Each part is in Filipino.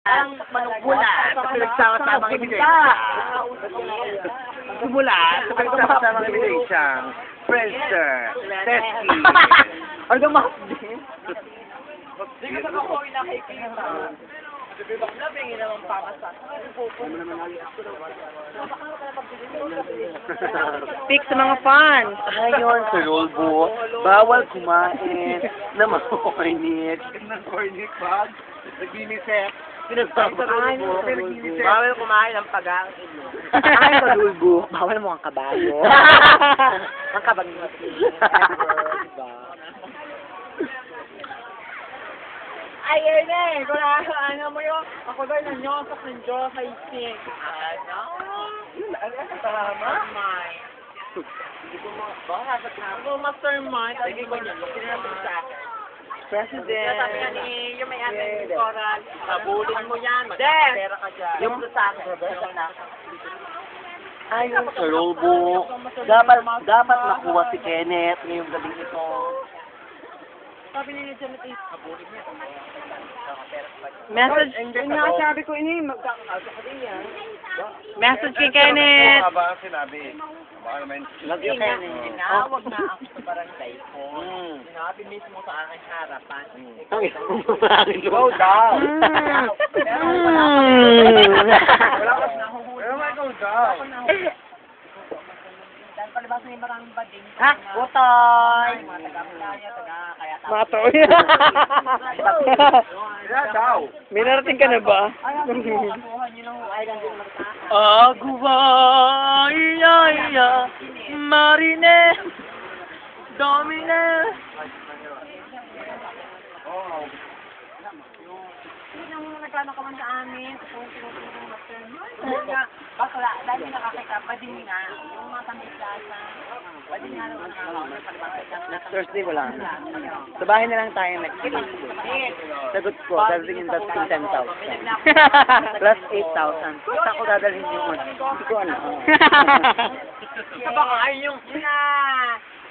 Ang manubula sa pinagsama-samang ebidensya. Sumula sa pinagsama-samang ebidensyang Friendster, Tessie. Ano ba mahapdi? Hindi ka sa ako nakikita. Labing naman pamasak. Speak sa mga fans. Ayon sa rulebook, bawal kumain na makornik. Nakornik ba? Nag-unicef. Bawal kumain ng pagang ilo. Ayon sa rulebook, bawal mo ang kabayo. Ang kabayo. Ayun eh, kung ano mo yun, ako doon nanyosok ng Diyos ay sing. Ano? Tama? Hindi ko baka mastermind. Hindi ko niya, sinabi sa akin. President. Sabi nga ni, yung may atin ng coral, tabulin mo yan, magpapera ka dyan. Yung sa akin, Ayon sa rulebook, dapat makuha si Kenneth ngayong gabing ito. sabi ni Janet is, tabulin niya. Message. Yung nga sabi ko, ini, magkakakasa ka din yan. Message kay Kenneth. Ba ang sinabi? Baka naman. Love you, Kenneth. Tinawag na ako sa barangay ko. Sinabi mismo sa aking harapan. Go down! Wala ka nahuhuli. Pero may go down. Dahil palabas na yung maraming bading. Ha? Butoy! Mga taga-playa, kaya tapos. Matoy. Kaya daw. May narating ka na ba? Kanuhan nyo ng island yung magtahan. Aguba, iya, iya, marine, domine. Yung nagkano ka man sa amin, kung tinutulong na siya. Bakla, dahil nakakita, bading nga, yung mga tamisa, bading nga naman nakakita. Thursday wala na. Sa bahay na lang tayo nag-kilig. Sagot ko, dadalhin yung 10,000. Plus 8,000. Saan ko dadalhin yung hindi ko ano. Sa baka ay yung na.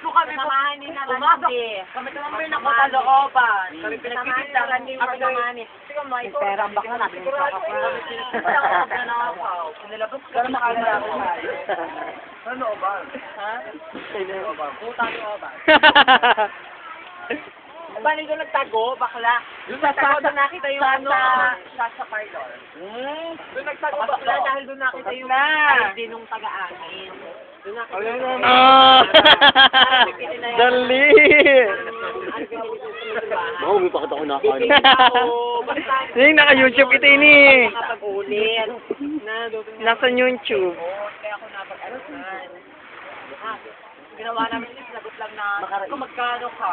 So kami samahan ni na Randy. Kami naman nakuha looban. Kami pinagpipitaran ni Randy. Sige mo, ito. Pera ang baka natin. Nilabas ko na makalala ko. Ano ba? Ha? Puta ni Oban. Ba nito nagtago, bakla? Doon nagtago doon nakita yung ano, sa Parlor. Doon nagtago bakla dahil doon nakita yung ID nung taga-amin. Doon nakita Dali! Oo, may pakita ko na ako. Yung naka-YouTube ito ini. Nakapag-ulit. Nasa YouTube. Kaya ako napag-arasan. Ginawa namin yung sinagot lang na kung magkano ka.